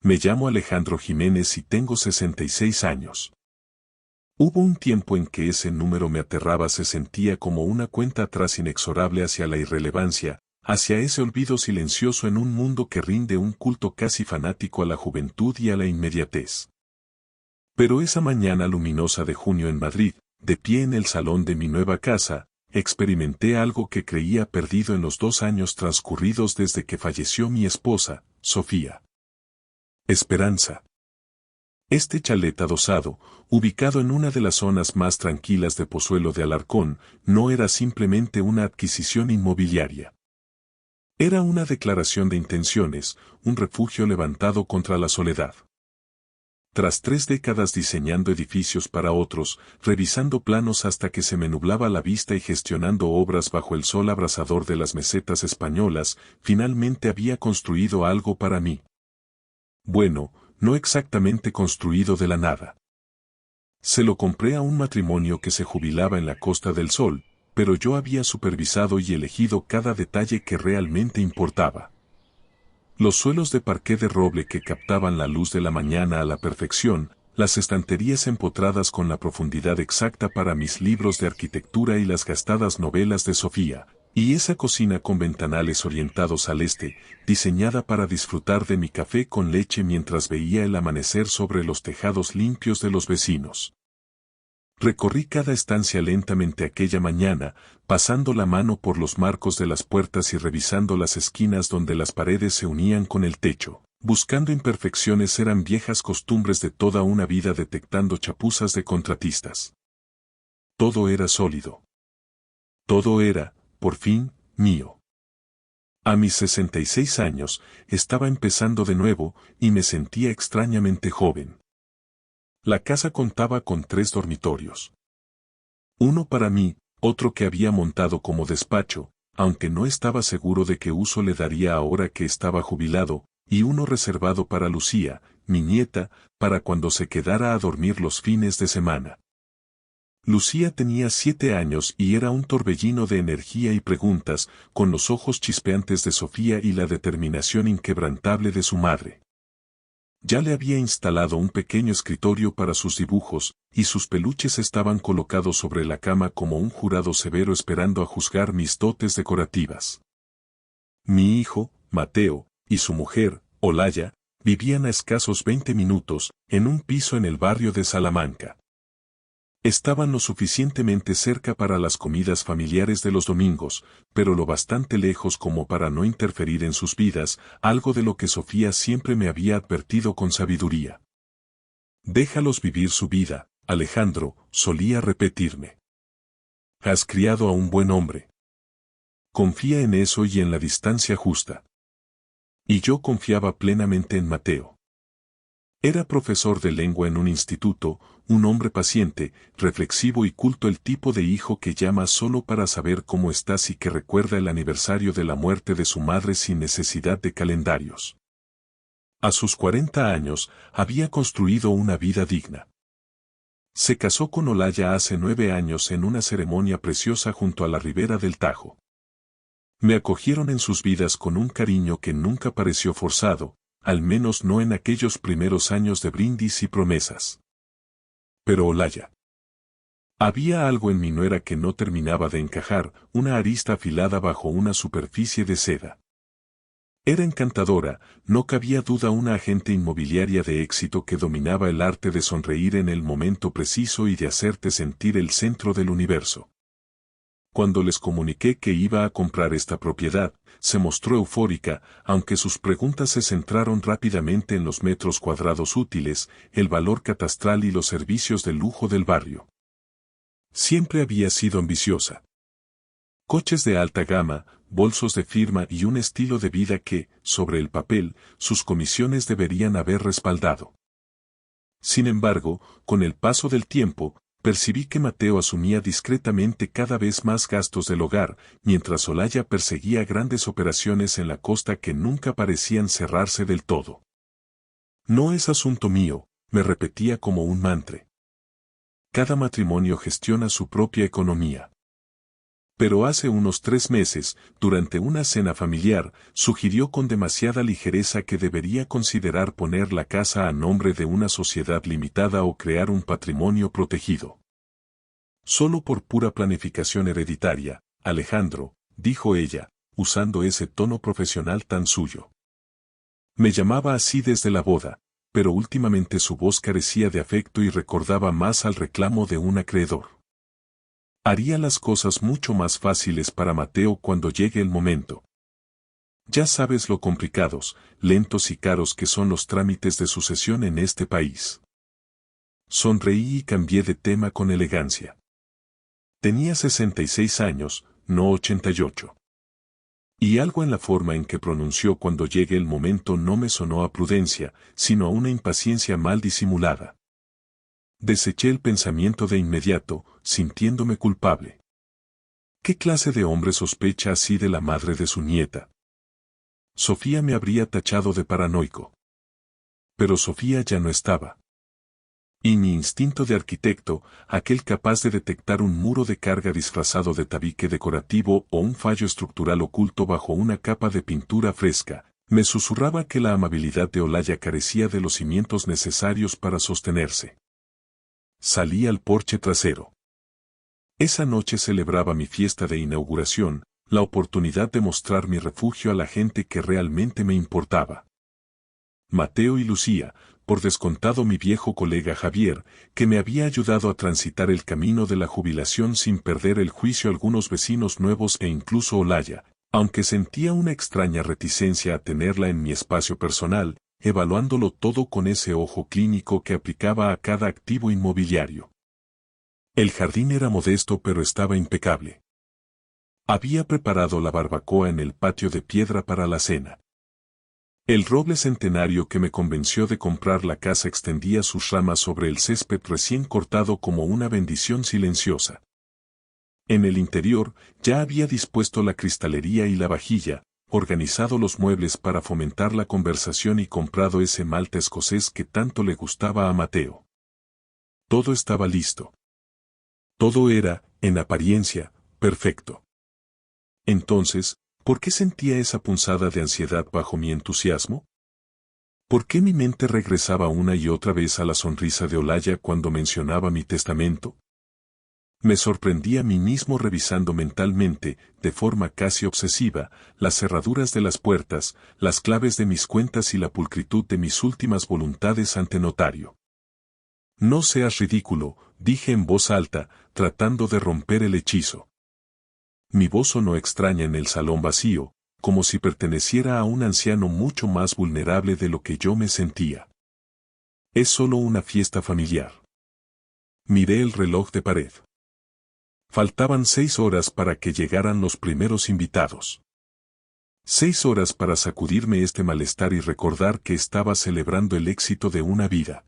Me llamo Alejandro Jiménez y tengo 66 años. Hubo un tiempo en que ese número me aterraba, se sentía como una cuenta atrás inexorable hacia la irrelevancia, hacia ese olvido silencioso en un mundo que rinde un culto casi fanático a la juventud y a la inmediatez. Pero esa mañana luminosa de junio en Madrid, de pie en el salón de mi nueva casa, experimenté algo que creía perdido en los 2 años transcurridos desde que falleció mi esposa, Sofía. Esperanza. Este chalet adosado, ubicado en una de las zonas más tranquilas de Pozuelo de Alarcón, no era simplemente una adquisición inmobiliaria. Era una declaración de intenciones, un refugio levantado contra la soledad. Tras 3 décadas diseñando edificios para otros, revisando planos hasta que se me nublaba la vista y gestionando obras bajo el sol abrasador de las mesetas españolas, finalmente había construido algo para mí. Bueno, no exactamente construido de la nada. Se lo compré a un matrimonio que se jubilaba en la Costa del Sol, pero yo había supervisado y elegido cada detalle que realmente importaba. Los suelos de parqué de roble que captaban la luz de la mañana a la perfección, las estanterías empotradas con la profundidad exacta para mis libros de arquitectura y las gastadas novelas de Sofía, y esa cocina con ventanales orientados al este, diseñada para disfrutar de mi café con leche mientras veía el amanecer sobre los tejados limpios de los vecinos. Recorrí cada estancia lentamente aquella mañana, pasando la mano por los marcos de las puertas y revisando las esquinas donde las paredes se unían con el techo. Buscando imperfecciones eran viejas costumbres de toda una vida, detectando chapuzas de contratistas. Todo era sólido. Todo era, por fin, mío. A mis 66 años, estaba empezando de nuevo, y me sentía extrañamente joven. La casa contaba con 3 dormitorios. Uno para mí, otro que había montado como despacho, aunque no estaba seguro de qué uso le daría ahora que estaba jubilado, y uno reservado para Lucía, mi nieta, para cuando se quedara a dormir los fines de semana. Lucía tenía 7 años y era un torbellino de energía y preguntas, con los ojos chispeantes de Sofía y la determinación inquebrantable de su madre. Ya le había instalado un pequeño escritorio para sus dibujos, y sus peluches estaban colocados sobre la cama como un jurado severo esperando a juzgar mis dotes decorativas. Mi hijo, Mateo, y su mujer, Olaya, vivían a escasos 20 minutos, en un piso en el barrio de Salamanca. Estaban lo suficientemente cerca para las comidas familiares de los domingos, pero lo bastante lejos como para no interferir en sus vidas, algo de lo que Sofía siempre me había advertido con sabiduría. Déjalos vivir su vida, Alejandro, solía repetirme. Has criado a un buen hombre. Confía en eso y en la distancia justa. Y yo confiaba plenamente en Mateo. Era profesor de lengua en un instituto, un hombre paciente, reflexivo y culto, el tipo de hijo que llama solo para saber cómo estás y que recuerda el aniversario de la muerte de su madre sin necesidad de calendarios. A sus 40 años, había construido una vida digna. Se casó con Olaya hace 9 años en una ceremonia preciosa junto a la ribera del Tajo. Me acogieron en sus vidas con un cariño que nunca pareció forzado, al menos no en aquellos primeros años de brindis y promesas. Pero Olaya. Había algo en mi nuera que no terminaba de encajar, una arista afilada bajo una superficie de seda. Era encantadora, no cabía duda, una agente inmobiliaria de éxito que dominaba el arte de sonreír en el momento preciso y de hacerte sentir el centro del universo. Cuando les comuniqué que iba a comprar esta propiedad, se mostró eufórica, aunque sus preguntas se centraron rápidamente en los metros cuadrados útiles, el valor catastral y los servicios de lujo del barrio. Siempre había sido ambiciosa. Coches de alta gama, bolsos de firma y un estilo de vida que, sobre el papel, sus comisiones deberían haber respaldado. Sin embargo, con el paso del tiempo, percibí que Mateo asumía discretamente cada vez más gastos del hogar, mientras Olaya perseguía grandes operaciones en la costa que nunca parecían cerrarse del todo. No es asunto mío, me repetía como un mantra. Cada matrimonio gestiona su propia economía. Pero hace unos 3 meses, durante una cena familiar, sugirió con demasiada ligereza que debería considerar poner la casa a nombre de una sociedad limitada o crear un patrimonio protegido. Solo por pura planificación hereditaria, Alejandro, dijo ella, usando ese tono profesional tan suyo. Me llamaba así desde la boda, pero últimamente su voz carecía de afecto y recordaba más al reclamo de un acreedor. Haría las cosas mucho más fáciles para Mateo cuando llegue el momento. Ya sabes lo complicados, lentos y caros que son los trámites de sucesión en este país. Sonreí y cambié de tema con elegancia. Tenía 66 años, no 88. Y algo en la forma en que pronunció cuando llegue el momento no me sonó a prudencia, sino a una impaciencia mal disimulada. Deseché el pensamiento de inmediato, sintiéndome culpable. ¿Qué clase de hombre sospecha así de la madre de su nieta? Sofía me habría tachado de paranoico. Pero Sofía ya no estaba. Y mi instinto de arquitecto, aquel capaz de detectar un muro de carga disfrazado de tabique decorativo o un fallo estructural oculto bajo una capa de pintura fresca, me susurraba que la amabilidad de Olaya carecía de los cimientos necesarios para sostenerse. Salí al porche trasero. Esa noche celebraba mi fiesta de inauguración, la oportunidad de mostrar mi refugio a la gente que realmente me importaba. Mateo y Lucía, por descontado mi viejo colega Javier, que me había ayudado a transitar el camino de la jubilación sin perder el juicio, algunos vecinos nuevos e incluso Olaya, aunque sentía una extraña reticencia a tenerla en mi espacio personal, evaluándolo todo con ese ojo clínico que aplicaba a cada activo inmobiliario. El jardín era modesto pero estaba impecable. Había preparado la barbacoa en el patio de piedra para la cena. El roble centenario que me convenció de comprar la casa extendía sus ramas sobre el césped recién cortado como una bendición silenciosa. En el interior ya había dispuesto la cristalería y la vajilla, organizado los muebles para fomentar la conversación y comprado ese malta escocés que tanto le gustaba a Mateo. Todo estaba listo. Todo era, en apariencia, perfecto. Entonces, ¿por qué sentía esa punzada de ansiedad bajo mi entusiasmo? ¿Por qué mi mente regresaba una y otra vez a la sonrisa de Olaya cuando mencionaba mi testamento? Me sorprendí a mí mismo revisando mentalmente, de forma casi obsesiva, las cerraduras de las puertas, las claves de mis cuentas y la pulcritud de mis últimas voluntades ante notario. No seas ridículo, dije en voz alta, tratando de romper el hechizo. Mi voz sonó extraña en el salón vacío, como si perteneciera a un anciano mucho más vulnerable de lo que yo me sentía. Es solo una fiesta familiar. Miré el reloj de pared. Faltaban 6 horas para que llegaran los primeros invitados. 6 horas para sacudirme este malestar y recordar que estaba celebrando el éxito de una vida.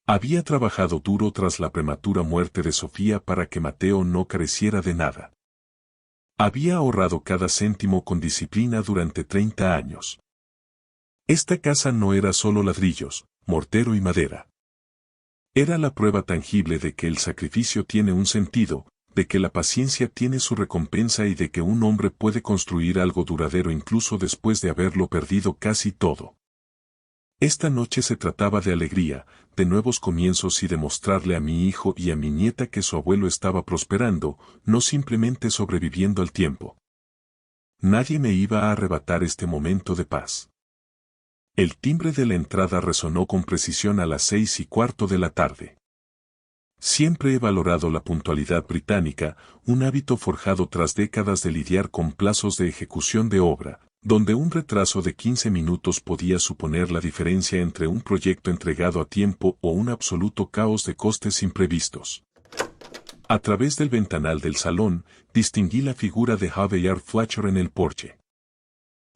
Había trabajado duro tras la prematura muerte de Sofía para que Mateo no careciera de nada. Había ahorrado cada céntimo con disciplina durante 30 años. Esta casa no era solo ladrillos, mortero y madera. Era la prueba tangible de que el sacrificio tiene un sentido, de que la paciencia tiene su recompensa y de que un hombre puede construir algo duradero incluso después de haberlo perdido casi todo. Esta noche se trataba de alegría, de nuevos comienzos y de mostrarle a mi hijo y a mi nieta que su abuelo estaba prosperando, no simplemente sobreviviendo al tiempo. Nadie me iba a arrebatar este momento de paz. El timbre de la entrada resonó con precisión a las 6:15 de la tarde. Siempre he valorado la puntualidad británica, un hábito forjado tras décadas de lidiar con plazos de ejecución de obra, donde un retraso de 15 minutos podía suponer la diferencia entre un proyecto entregado a tiempo o un absoluto caos de costes imprevistos. A través del ventanal del salón, distinguí la figura de Javier Fletcher en el porche.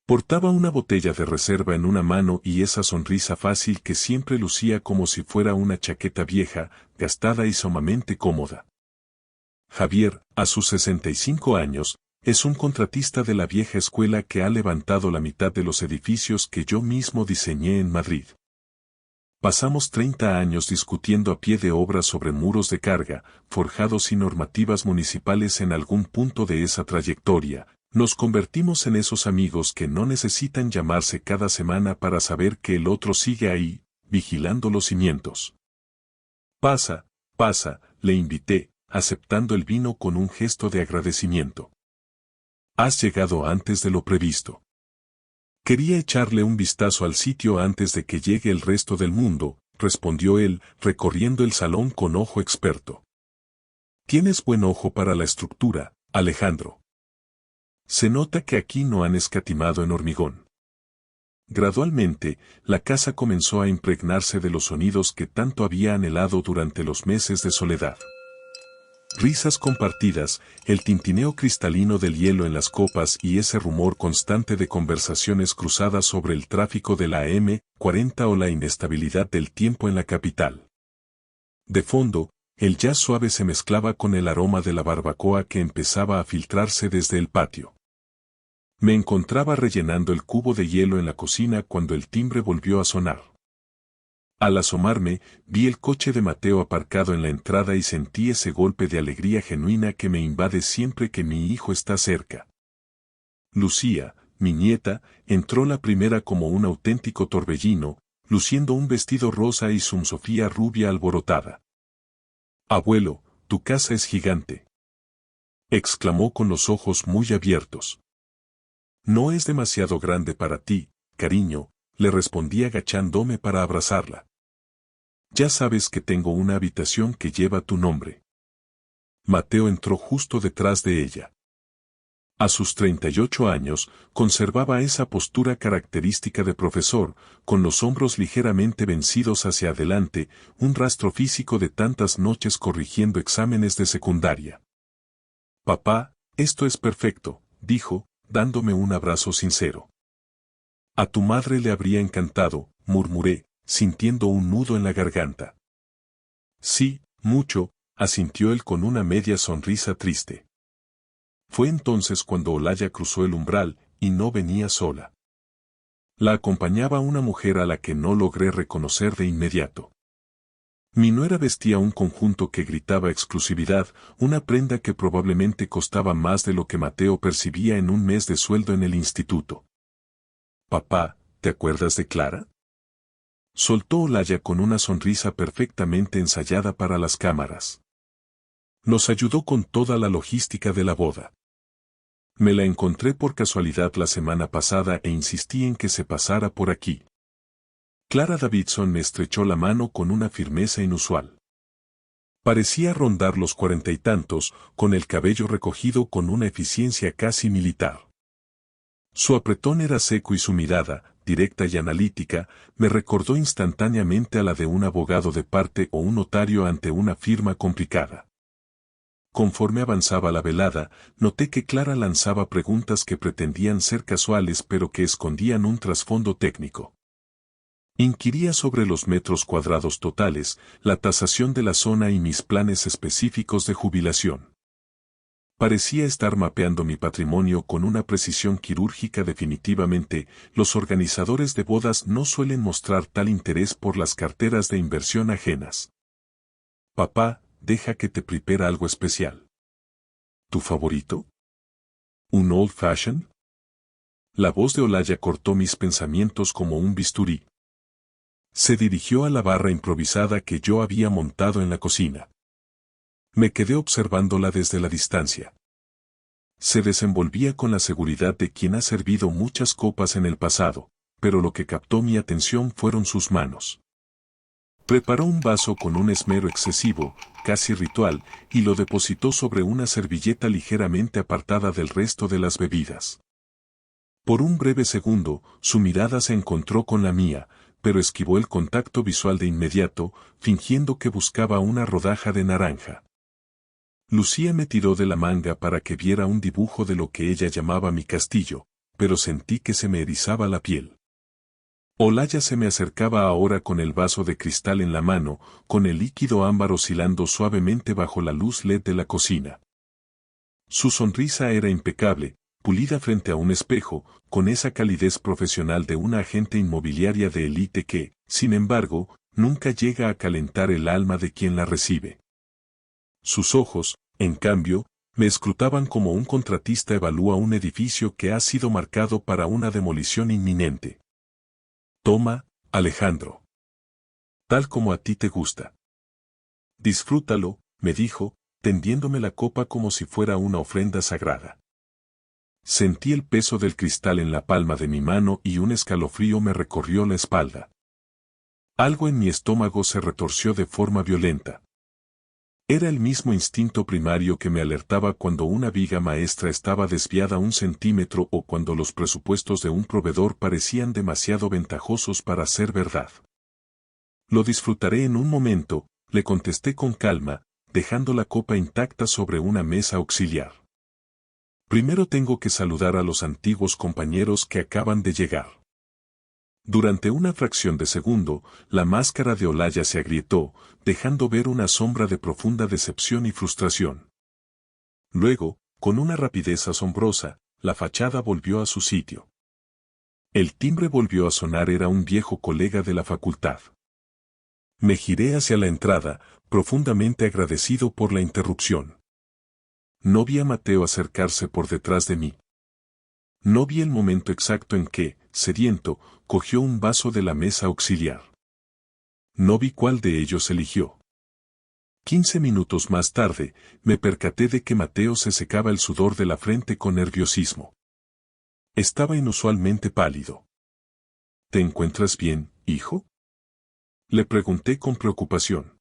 Portaba una botella de reserva en una mano y esa sonrisa fácil que siempre lucía como si fuera una chaqueta vieja, gastada y sumamente cómoda. Javier, a sus 65 años, es un contratista de la vieja escuela que ha levantado la mitad de los edificios que yo mismo diseñé en Madrid. Pasamos 30 años discutiendo a pie de obra sobre muros de carga, forjados y normativas municipales en algún punto de esa trayectoria. Nos convertimos en esos amigos que no necesitan llamarse cada semana para saber que el otro sigue ahí, vigilando los cimientos. Pasa, pasa, le invité, aceptando el vino con un gesto de agradecimiento. Has llegado antes de lo previsto. Quería echarle un vistazo al sitio antes de que llegue el resto del mundo, respondió él, recorriendo el salón con ojo experto. Tienes buen ojo para la estructura, Alejandro. Se nota que aquí no han escatimado en hormigón. Gradualmente, la casa comenzó a impregnarse de los sonidos que tanto había anhelado durante los meses de soledad. Risas compartidas, el tintineo cristalino del hielo en las copas y ese rumor constante de conversaciones cruzadas sobre el tráfico de la M40 o la inestabilidad del tiempo en la capital. De fondo, el jazz suave se mezclaba con el aroma de la barbacoa que empezaba a filtrarse desde el patio. Me encontraba rellenando el cubo de hielo en la cocina cuando el timbre volvió a sonar. Al asomarme, vi el coche de Mateo aparcado en la entrada y sentí ese golpe de alegría genuina que me invade siempre que mi hijo está cerca. Lucía, mi nieta, entró la primera como un auténtico torbellino, luciendo un vestido rosa y su Sofía rubia alborotada. «Abuelo, tu casa es gigante», exclamó con los ojos muy abiertos. «No es demasiado grande para ti, cariño», le respondí agachándome para abrazarla. «Ya sabes que tengo una habitación que lleva tu nombre». Mateo entró justo detrás de ella. A sus 38 años, conservaba esa postura característica de profesor, con los hombros ligeramente vencidos hacia adelante, un rastro físico de tantas noches corrigiendo exámenes de secundaria. «Papá, esto es perfecto», dijo, dándome un abrazo sincero. «A tu madre le habría encantado», murmuré, sintiendo un nudo en la garganta. «Sí, mucho», asintió él con una media sonrisa triste. Fue entonces cuando Olaya cruzó el umbral, y no venía sola. La acompañaba una mujer a la que no logré reconocer de inmediato. Mi nuera vestía un conjunto que gritaba exclusividad, una prenda que probablemente costaba más de lo que Mateo percibía en un mes de sueldo en el instituto. «Papá, ¿te acuerdas de Clara?», soltó Olaya con una sonrisa perfectamente ensayada para las cámaras. Nos ayudó con toda la logística de la boda. Me la encontré por casualidad la semana pasada e insistí en que se pasara por aquí. Clara Davidson me estrechó la mano con una firmeza inusual. Parecía rondar los 40 y tantos, con el cabello recogido con una eficiencia casi militar. Su apretón era seco y su mirada, directa y analítica, me recordó instantáneamente a la de un abogado de parte o un notario ante una firma complicada. Conforme avanzaba la velada, noté que Clara lanzaba preguntas que pretendían ser casuales pero que escondían un trasfondo técnico. Inquiría sobre los metros cuadrados totales, la tasación de la zona y mis planes específicos de jubilación. Parecía estar mapeando mi patrimonio con una precisión quirúrgica. Definitivamente, los organizadores de bodas no suelen mostrar tal interés por las carteras de inversión ajenas. «Papá, deja que te prepare algo especial». «¿Tu favorito? ¿Un old fashion?». La voz de Olaya cortó mis pensamientos como un bisturí. Se dirigió a la barra improvisada que yo había montado en la cocina. Me quedé observándola desde la distancia. Se desenvolvía con la seguridad de quien ha servido muchas copas en el pasado, pero lo que captó mi atención fueron sus manos. Preparó un vaso con un esmero excesivo, casi ritual, y lo depositó sobre una servilleta ligeramente apartada del resto de las bebidas. Por un breve segundo, su mirada se encontró con la mía, pero esquivó el contacto visual de inmediato, fingiendo que buscaba una rodaja de naranja. Lucía me tiró de la manga para que viera un dibujo de lo que ella llamaba mi castillo, pero sentí que se me erizaba la piel. Olaya se me acercaba ahora con el vaso de cristal en la mano, con el líquido ámbar oscilando suavemente bajo la luz LED de la cocina. Su sonrisa era impecable, pulida frente a un espejo, con esa calidez profesional de una agente inmobiliaria de élite que, sin embargo, nunca llega a calentar el alma de quien la recibe. Sus ojos, en cambio, me escrutaban como un contratista evalúa un edificio que ha sido marcado para una demolición inminente. Toma, Alejandro. Tal como a ti te gusta. Disfrútalo, me dijo, tendiéndome la copa como si fuera una ofrenda sagrada. Sentí el peso del cristal en la palma de mi mano y un escalofrío me recorrió la espalda. Algo en mi estómago se retorció de forma violenta. Era el mismo instinto primario que me alertaba cuando una viga maestra estaba desviada 1 centímetro o cuando los presupuestos de un proveedor parecían demasiado ventajosos para ser verdad. Lo disfrutaré en un momento, le contesté con calma, dejando la copa intacta sobre una mesa auxiliar. Primero tengo que saludar a los antiguos compañeros que acaban de llegar. Durante una fracción de segundo, la máscara de Olaya se agrietó, dejando ver una sombra de profunda decepción y frustración. Luego, con una rapidez asombrosa, la fachada volvió a su sitio. El timbre volvió a sonar, era un viejo colega de la facultad. Me giré hacia la entrada, profundamente agradecido por la interrupción. No vi a Mateo acercarse por detrás de mí. No vi el momento exacto en que, sediento, cogió un vaso de la mesa auxiliar. No vi cuál de ellos eligió. 15 minutos más tarde, me percaté de que Mateo se secaba el sudor de la frente con nerviosismo. Estaba inusualmente pálido. ¿Te encuentras bien, hijo? Le pregunté con preocupación.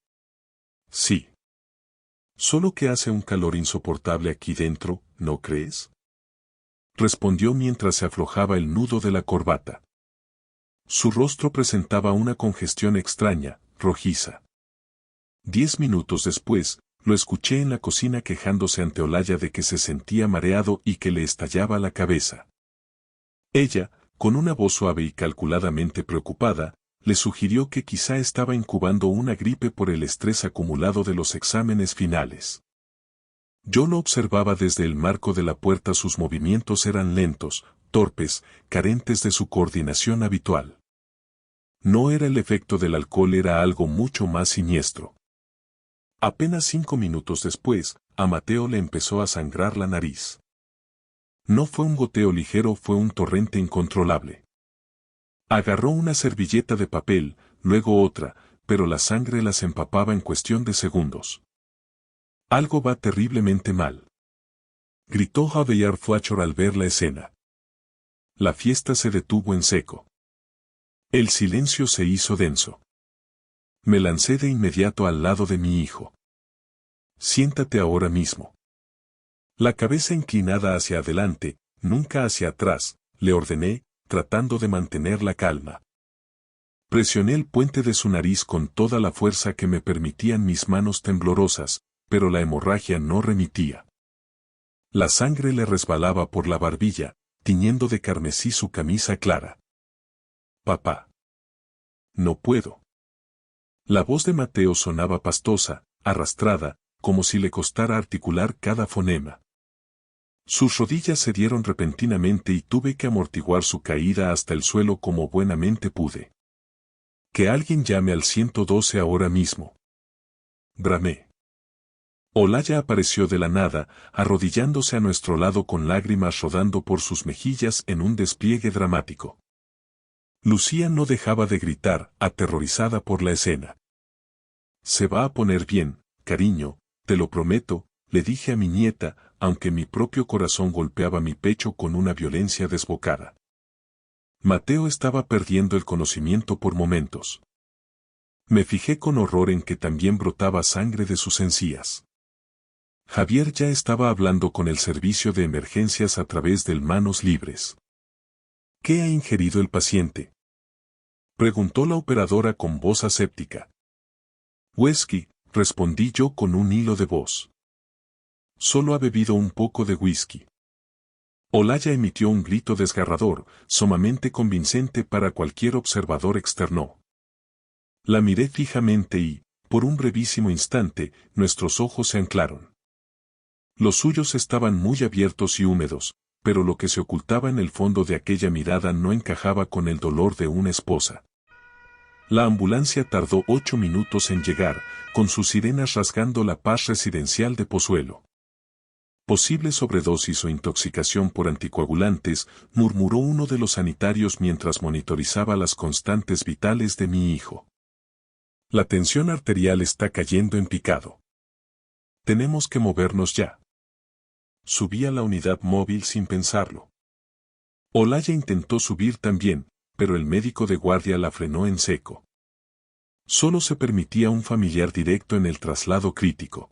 Sí. Solo que hace un calor insoportable aquí dentro, ¿no crees? Respondió mientras se aflojaba el nudo de la corbata. Su rostro presentaba una congestión extraña, rojiza. 10 minutos después, lo escuché en la cocina quejándose ante Olaya de que se sentía mareado y que le estallaba la cabeza. Ella, con una voz suave y calculadamente preocupada, le sugirió que quizá estaba incubando una gripe por el estrés acumulado de los exámenes finales. Yo lo observaba desde el marco de la puerta, sus movimientos eran lentos, torpes, carentes de su coordinación habitual. No era el efecto del alcohol, era algo mucho más siniestro. Apenas 5 minutos después, a Mateo le empezó a sangrar la nariz. No fue un goteo ligero, fue un torrente incontrolable. Agarró una servilleta de papel, luego otra, pero la sangre las empapaba en cuestión de segundos. Algo va terriblemente mal. Gritó Javier Fuachor al ver la escena. La fiesta se detuvo en seco. El silencio se hizo denso. Me lancé de inmediato al lado de mi hijo. Siéntate ahora mismo. La cabeza inclinada hacia adelante, nunca hacia atrás, le ordené, tratando de mantener la calma. Presioné el puente de su nariz con toda la fuerza que me permitían mis manos temblorosas, pero la hemorragia no remitía. La sangre le resbalaba por la barbilla, tiñendo de carmesí su camisa clara. Papá. No puedo. La voz de Mateo sonaba pastosa, arrastrada, como si le costara articular cada fonema. Sus rodillas se dieron repentinamente y tuve que amortiguar su caída hasta el suelo como buenamente pude. Que alguien llame al 112 ahora mismo. Bramé. Olaya apareció de la nada, arrodillándose a nuestro lado con lágrimas rodando por sus mejillas en un despliegue dramático. Lucía no dejaba de gritar, aterrorizada por la escena. Se va a poner bien, cariño, te lo prometo, le dije a mi nieta, aunque mi propio corazón golpeaba mi pecho con una violencia desbocada. Mateo estaba perdiendo el conocimiento por momentos. Me fijé con horror en que también brotaba sangre de sus encías. Javier ya estaba hablando con el servicio de emergencias a través del Manos Libres. ¿Qué ha ingerido el paciente?, preguntó la operadora con voz aséptica. Whisky, respondí yo con un hilo de voz. Solo ha bebido un poco de whisky. Olaya emitió un grito desgarrador, sumamente convincente para cualquier observador externo. La miré fijamente y, por un brevísimo instante, nuestros ojos se anclaron. Los suyos estaban muy abiertos y húmedos, pero lo que se ocultaba en el fondo de aquella mirada no encajaba con el dolor de una esposa. La ambulancia tardó 8 minutos en llegar, con sus sirenas rasgando la paz residencial de Pozuelo. Posible sobredosis o intoxicación por anticoagulantes, murmuró uno de los sanitarios mientras monitorizaba las constantes vitales de mi hijo. La tensión arterial está cayendo en picado. Tenemos que movernos ya. Subí a la unidad móvil sin pensarlo. Olaya intentó subir también, pero el médico de guardia la frenó en seco. Solo se permitía un familiar directo en el traslado crítico.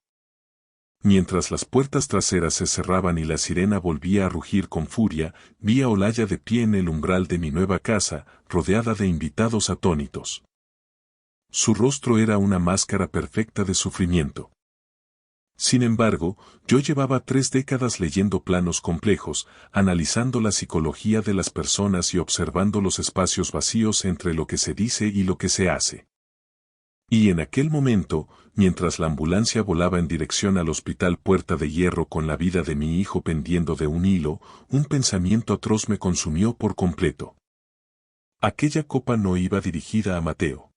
Mientras las puertas traseras se cerraban y la sirena volvía a rugir con furia, vi a Olaya de pie en el umbral de mi nueva casa, rodeada de invitados atónitos. Su rostro era una máscara perfecta de sufrimiento. Sin embargo, yo llevaba 3 décadas leyendo planos complejos, analizando la psicología de las personas y observando los espacios vacíos entre lo que se dice y lo que se hace. Y en aquel momento, mientras la ambulancia volaba en dirección al hospital Puerta de Hierro con la vida de mi hijo pendiendo de un hilo, un pensamiento atroz me consumió por completo. Aquella copa no iba dirigida a Mateo.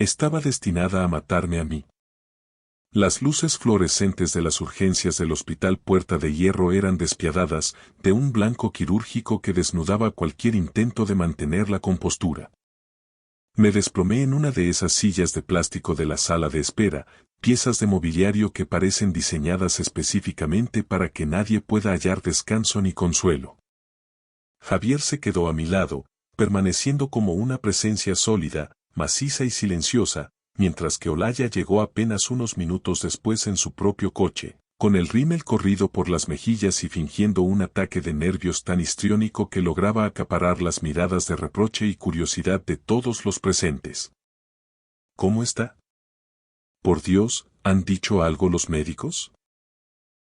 Estaba destinada a matarme a mí. Las luces fluorescentes de las urgencias del hospital Puerta de Hierro eran despiadadas, de un blanco quirúrgico que desnudaba cualquier intento de mantener la compostura. Me desplomé en una de esas sillas de plástico de la sala de espera, piezas de mobiliario que parecen diseñadas específicamente para que nadie pueda hallar descanso ni consuelo. Javier se quedó a mi lado, permaneciendo como una presencia sólida, maciza y silenciosa, mientras que Olaya llegó apenas unos minutos después en su propio coche, con el rímel corrido por las mejillas y fingiendo un ataque de nervios tan histriónico que lograba acaparar las miradas de reproche y curiosidad de todos los presentes. ¿Cómo está? Por Dios, ¿han dicho algo los médicos?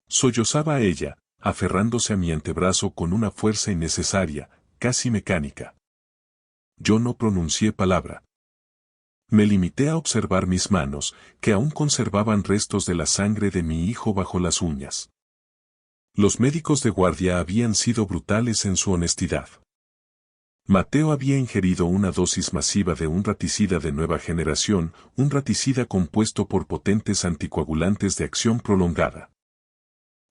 Sollozaba ella, aferrándose a mi antebrazo con una fuerza innecesaria, casi mecánica. Yo no pronuncié palabra. Me limité a observar mis manos, que aún conservaban restos de la sangre de mi hijo bajo las uñas. Los médicos de guardia habían sido brutales en su honestidad. Mateo había ingerido una dosis masiva de un raticida de nueva generación, un raticida compuesto por potentes anticoagulantes de acción prolongada.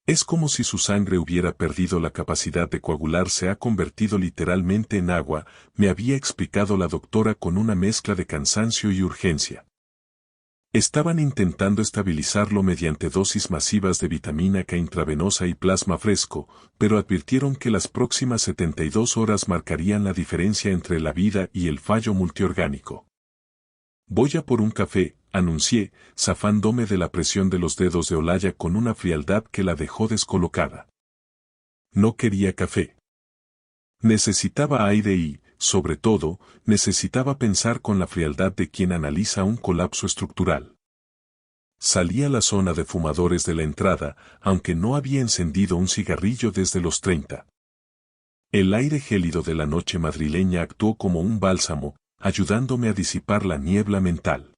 Es como si su sangre hubiera perdido la capacidad de coagular, se ha convertido literalmente en agua, me había explicado la doctora con una mezcla de cansancio y urgencia. Estaban intentando estabilizarlo mediante dosis masivas de vitamina K intravenosa y plasma fresco, pero advirtieron que las próximas 72 horas marcarían la diferencia entre la vida y el fallo multiorgánico. Voy a por un café, anuncié, zafándome de la presión de los dedos de Olaya con una frialdad que la dejó descolocada. No quería café. Necesitaba aire y, sobre todo, necesitaba pensar con la frialdad de quien analiza un colapso estructural. Salí a la zona de fumadores de la entrada, aunque no había encendido un cigarrillo desde los 30. El aire gélido de la noche madrileña actuó como un bálsamo, ayudándome a disipar la niebla mental.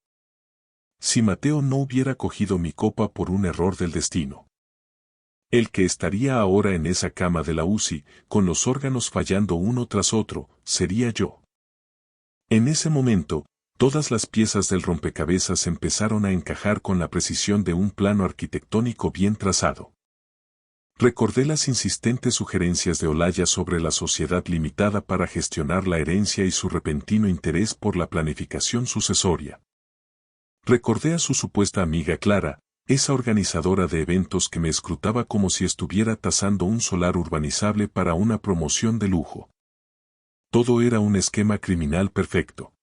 Si Mateo no hubiera cogido mi copa por un error del destino, el que estaría ahora en esa cama de la UCI, con los órganos fallando uno tras otro, sería yo. En ese momento, todas las piezas del rompecabezas empezaron a encajar con la precisión de un plano arquitectónico bien trazado. Recordé las insistentes sugerencias de Olaya sobre la sociedad limitada para gestionar la herencia y su repentino interés por la planificación sucesoria. Recordé a su supuesta amiga Clara, esa organizadora de eventos que me escrutaba como si estuviera tasando un solar urbanizable para una promoción de lujo. Todo era un esquema criminal perfecto.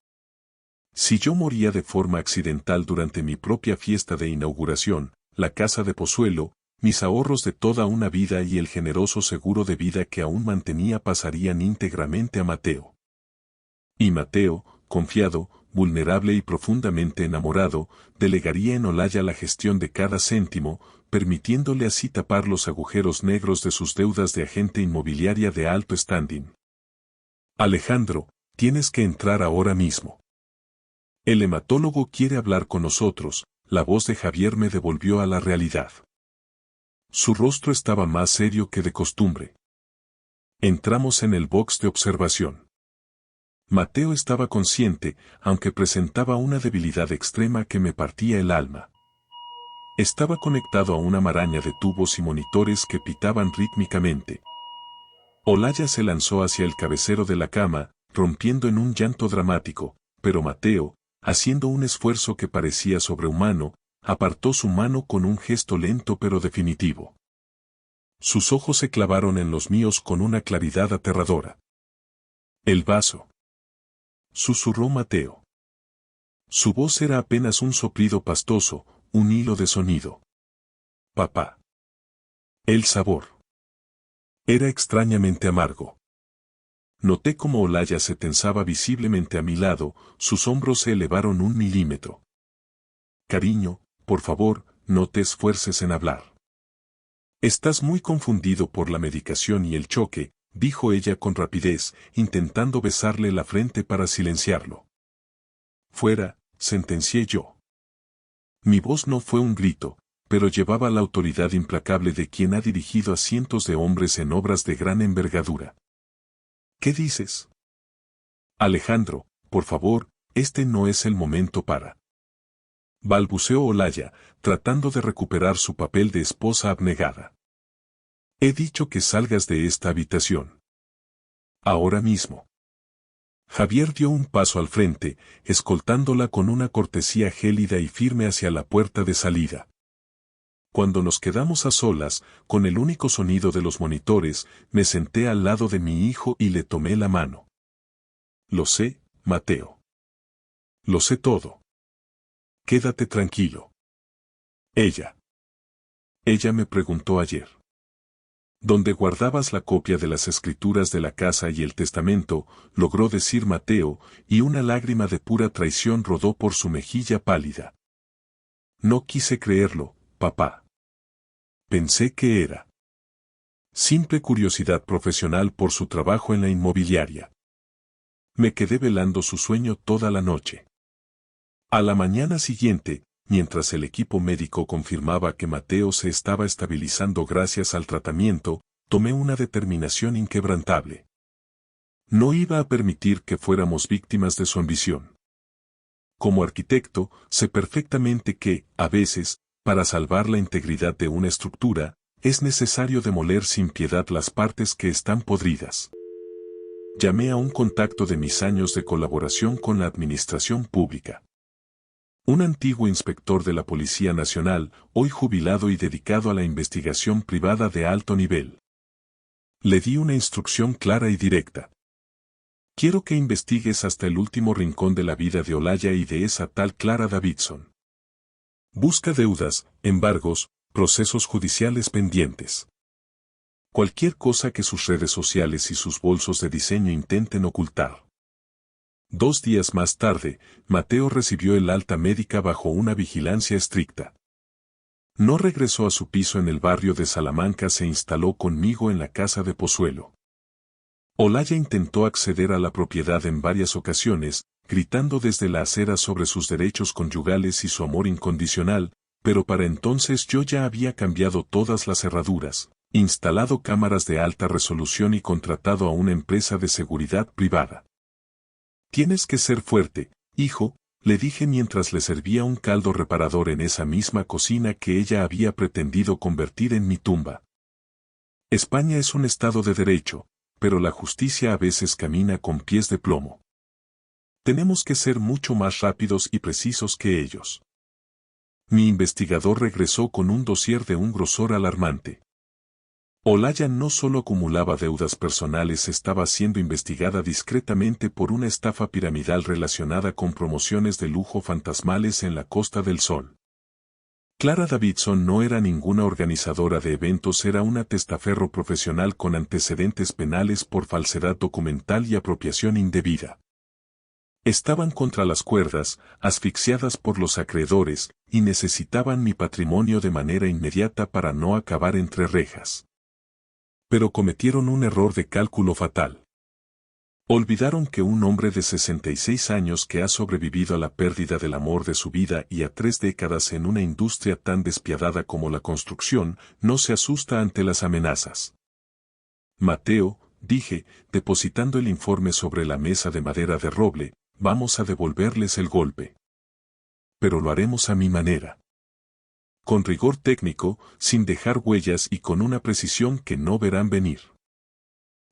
Si yo moría de forma accidental durante mi propia fiesta de inauguración, la casa de Pozuelo, mis ahorros de toda una vida y el generoso seguro de vida que aún mantenía pasarían íntegramente a Mateo. Y Mateo, confiado, vulnerable y profundamente enamorado, delegaría en Olaya la gestión de cada céntimo, permitiéndole así tapar los agujeros negros de sus deudas de agente inmobiliaria de alto standing. Alejandro, tienes que entrar ahora mismo. El hematólogo quiere hablar con nosotros, la voz de Javier me devolvió a la realidad. Su rostro estaba más serio que de costumbre. Entramos en el box de observación. Mateo estaba consciente, aunque presentaba una debilidad extrema que me partía el alma. Estaba conectado a una maraña de tubos y monitores que pitaban rítmicamente. Olaya se lanzó hacia el cabecero de la cama, rompiendo en un llanto dramático, pero Mateo, haciendo un esfuerzo que parecía sobrehumano, apartó su mano con un gesto lento pero definitivo. Sus ojos se clavaron en los míos con una claridad aterradora. «El vaso», susurró Mateo. Su voz era apenas un soplido pastoso, un hilo de sonido. «Papá». El sabor era extrañamente amargo. Noté cómo Olaya se tensaba visiblemente a mi lado, sus hombros se elevaron 1 milímetro. «Cariño, por favor, no te esfuerces en hablar. Estás muy confundido por la medicación y el choque», dijo ella con rapidez, intentando besarle la frente para silenciarlo. «Fuera», sentencié yo. Mi voz no fue un grito, pero llevaba la autoridad implacable de quien ha dirigido a cientos de hombres en obras de gran envergadura. «¿Qué dices?» «Alejandro, por favor, este no es el momento para...», balbuceó Olaya, tratando de recuperar su papel de esposa abnegada. «He dicho que salgas de esta habitación. Ahora mismo». Javier dio un paso al frente, escoltándola con una cortesía gélida y firme hacia la puerta de salida. Cuando nos quedamos a solas, con el único sonido de los monitores, me senté al lado de mi hijo y le tomé la mano. «Lo sé, Mateo. Lo sé todo. Quédate tranquilo». Ella me preguntó ayer. «¿Dónde guardabas la copia de las escrituras de la casa y el testamento?», logró decir Mateo, y una lágrima de pura traición rodó por su mejilla pálida. «No quise creerlo, papá. Pensé que era simple curiosidad profesional por su trabajo en la inmobiliaria. Me quedé velando su sueño toda la noche». A la mañana siguiente, mientras el equipo médico confirmaba que Mateo se estaba estabilizando gracias al tratamiento, tomé una determinación inquebrantable. No iba a permitir que fuéramos víctimas de su ambición. Como arquitecto, sé perfectamente que, a veces, para salvar la integridad de una estructura, es necesario demoler sin piedad las partes que están podridas. Llamé a un contacto de mis años de colaboración con la administración pública. Un antiguo inspector de la Policía Nacional, hoy jubilado y dedicado a la investigación privada de alto nivel. Le di una instrucción clara y directa. «Quiero que investigues hasta el último rincón de la vida de Olaya y de esa tal Clara Davidson. Busca deudas, embargos, procesos judiciales pendientes. Cualquier cosa que sus redes sociales y sus bolsos de diseño intenten ocultar». 2 días más tarde, Mateo recibió el alta médica bajo una vigilancia estricta. No regresó a su piso en el barrio de Salamanca, se instaló conmigo en la casa de Pozuelo. Olaya intentó acceder a la propiedad en varias ocasiones, gritando desde la acera sobre sus derechos conyugales y su amor incondicional, pero para entonces yo ya había cambiado todas las cerraduras, instalado cámaras de alta resolución y contratado a una empresa de seguridad privada. «Tienes que ser fuerte, hijo», le dije mientras le servía un caldo reparador en esa misma cocina que ella había pretendido convertir en mi tumba. «España es un estado de derecho, pero la justicia a veces camina con pies de plomo. Tenemos que ser mucho más rápidos y precisos que ellos». Mi investigador regresó con un dossier de un grosor alarmante. Olaya no solo acumulaba deudas personales, estaba siendo investigada discretamente por una estafa piramidal relacionada con promociones de lujo fantasmales en la Costa del Sol. Clara Davidson no era ninguna organizadora de eventos, era una testaferro profesional con antecedentes penales por falsedad documental y apropiación indebida. Estaban contra las cuerdas, asfixiadas por los acreedores, y necesitaban mi patrimonio de manera inmediata para no acabar entre rejas. Pero cometieron un error de cálculo fatal. Olvidaron que un hombre de 66 años que ha sobrevivido a la pérdida del amor de su vida y a 3 décadas en una industria tan despiadada como la construcción, no se asusta ante las amenazas. Mateo, dije, depositando el informe sobre la mesa de madera de roble, vamos a devolverles el golpe. Pero lo haremos a mi manera. Con rigor técnico, sin dejar huellas y con una precisión que no verán venir.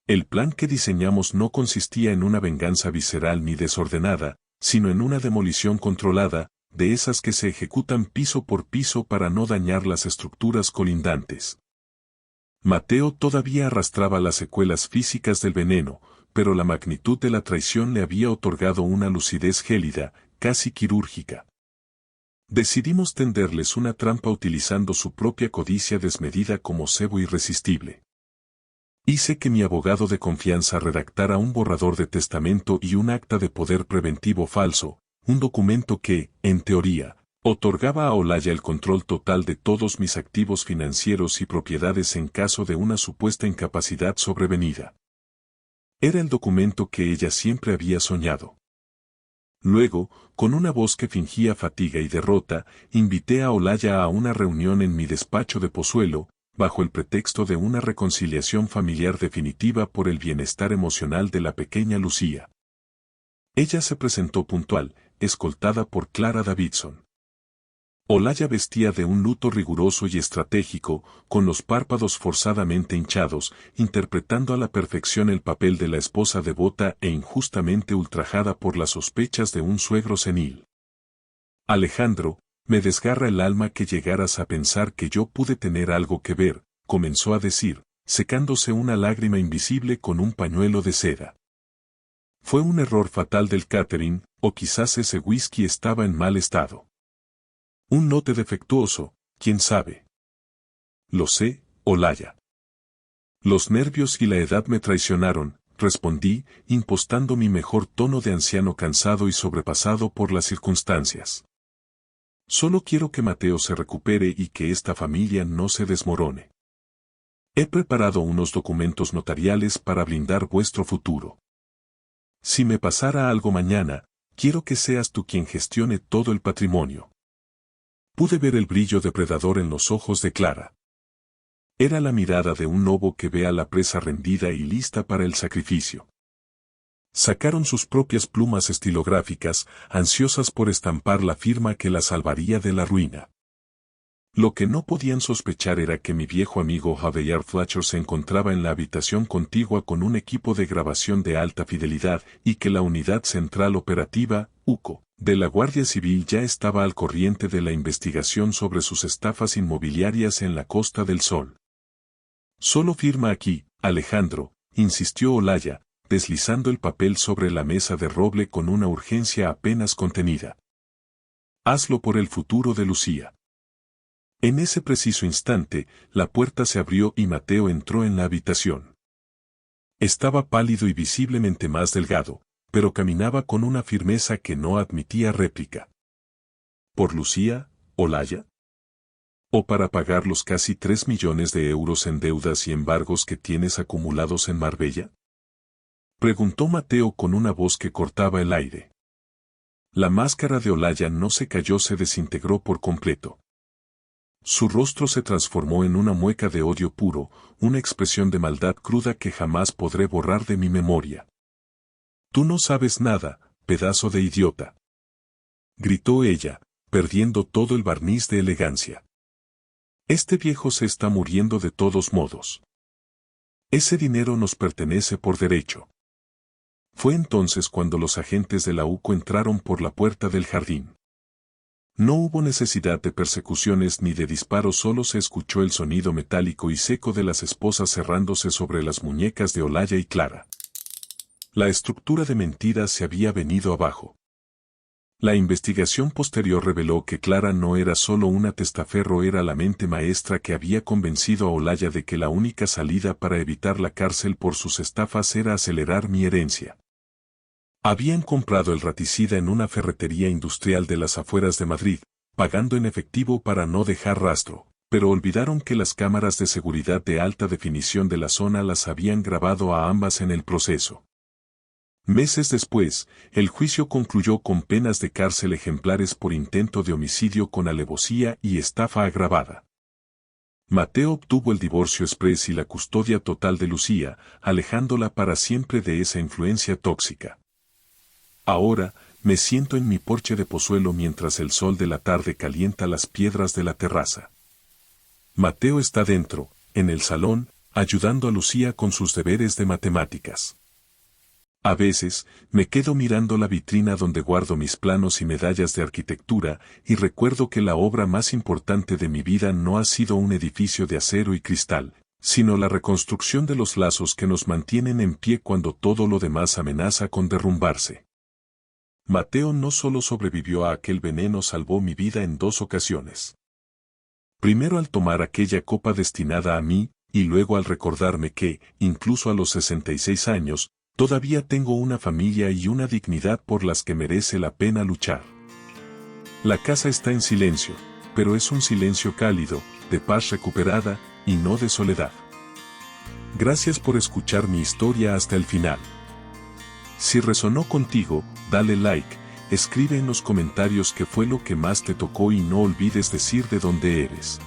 El plan que diseñamos no consistía en una venganza visceral ni desordenada, sino en una demolición controlada, de esas que se ejecutan piso por piso para no dañar las estructuras colindantes. Mateo todavía arrastraba las secuelas físicas del veneno, pero la magnitud de la traición le había otorgado una lucidez gélida, casi quirúrgica. Decidimos tenderles una trampa utilizando su propia codicia desmedida como cebo irresistible. Hice que mi abogado de confianza redactara un borrador de testamento y un acta de poder preventivo falso, un documento que, en teoría, otorgaba a Olaya el control total de todos mis activos financieros y propiedades en caso de una supuesta incapacidad sobrevenida. Era el documento que ella siempre había soñado. Luego, con una voz que fingía fatiga y derrota, invité a Olaya a una reunión en mi despacho de Pozuelo, bajo el pretexto de una reconciliación familiar definitiva por el bienestar emocional de la pequeña Lucía. Ella se presentó puntual, escoltada por Clara Davidson. Olaya vestía de un luto riguroso y estratégico, con los párpados forzadamente hinchados, interpretando a la perfección el papel de la esposa devota e injustamente ultrajada por las sospechas de un suegro senil. Alejandro, me desgarra el alma que llegaras a pensar que yo pude tener algo que ver, comenzó a decir, secándose una lágrima invisible con un pañuelo de seda. Fue un error fatal del catering, o quizás ese whisky estaba en mal estado. Un lote defectuoso, quién sabe. Lo sé, Olaya. Los nervios y la edad me traicionaron, respondí, impostando mi mejor tono de anciano cansado y sobrepasado por las circunstancias. Solo quiero que Mateo se recupere y que esta familia no se desmorone. He preparado unos documentos notariales para blindar vuestro futuro. Si me pasara algo mañana, quiero que seas tú quien gestione todo el patrimonio. Pude ver el brillo depredador en los ojos de Clara. Era la mirada de un lobo que ve a la presa rendida y lista para el sacrificio. Sacaron sus propias plumas estilográficas, ansiosas por estampar la firma que la salvaría de la ruina. Lo que no podían sospechar era que mi viejo amigo Javier Fletcher se encontraba en la habitación contigua con un equipo de grabación de alta fidelidad y que la Unidad Central Operativa, UCO, de la Guardia Civil ya estaba al corriente de la investigación sobre sus estafas inmobiliarias en la Costa del Sol. Solo firma aquí, Alejandro, insistió Olaya, deslizando el papel sobre la mesa de roble con una urgencia apenas contenida. Hazlo por el futuro de Lucía. En ese preciso instante, la puerta se abrió y Mateo entró en la habitación. Estaba pálido y visiblemente más delgado, pero caminaba con una firmeza que no admitía réplica. ¿Por Lucía, Olaya? ¿O para pagar los casi 3 millones de euros en deudas y embargos que tienes acumulados en Marbella? Preguntó Mateo con una voz que cortaba el aire. La máscara de Olaya no se cayó, se desintegró por completo. Su rostro se transformó en una mueca de odio puro, una expresión de maldad cruda que jamás podré borrar de mi memoria. «Tú no sabes nada, pedazo de idiota», gritó ella, perdiendo todo el barniz de elegancia. «Este viejo se está muriendo de todos modos. Ese dinero nos pertenece por derecho». Fue entonces cuando los agentes de la UCO entraron por la puerta del jardín. No hubo necesidad de persecuciones ni de disparos, solo se escuchó el sonido metálico y seco de las esposas cerrándose sobre las muñecas de Olaya y Clara. La estructura de mentiras se había venido abajo. La investigación posterior reveló que Clara no era solo una testaferro, era la mente maestra que había convencido a Olaya de que la única salida para evitar la cárcel por sus estafas era acelerar mi herencia. Habían comprado el raticida en una ferretería industrial de las afueras de Madrid, pagando en efectivo para no dejar rastro, pero olvidaron que las cámaras de seguridad de alta definición de la zona las habían grabado a ambas en el proceso. Meses después, el juicio concluyó con penas de cárcel ejemplares por intento de homicidio con alevosía y estafa agravada. Mateo obtuvo el divorcio express y la custodia total de Lucía, alejándola para siempre de esa influencia tóxica. Ahora, me siento en mi porche de Pozuelo mientras el sol de la tarde calienta las piedras de la terraza. Mateo está dentro, en el salón, ayudando a Lucía con sus deberes de matemáticas. A veces, me quedo mirando la vitrina donde guardo mis planos y medallas de arquitectura y recuerdo que la obra más importante de mi vida no ha sido un edificio de acero y cristal, sino la reconstrucción de los lazos que nos mantienen en pie cuando todo lo demás amenaza con derrumbarse. Mateo no solo sobrevivió a aquel veneno, salvó mi vida en 2 ocasiones. Primero al tomar aquella copa destinada a mí, y luego al recordarme que, incluso a los 66 años, todavía tengo una familia y una dignidad por las que merece la pena luchar. La casa está en silencio, pero es un silencio cálido, de paz recuperada, y no de soledad. Gracias por escuchar mi historia hasta el final. Si resonó contigo, dale like, escribe en los comentarios qué fue lo que más te tocó y no olvides decir de dónde eres.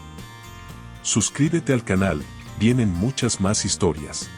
Suscríbete al canal, vienen muchas más historias.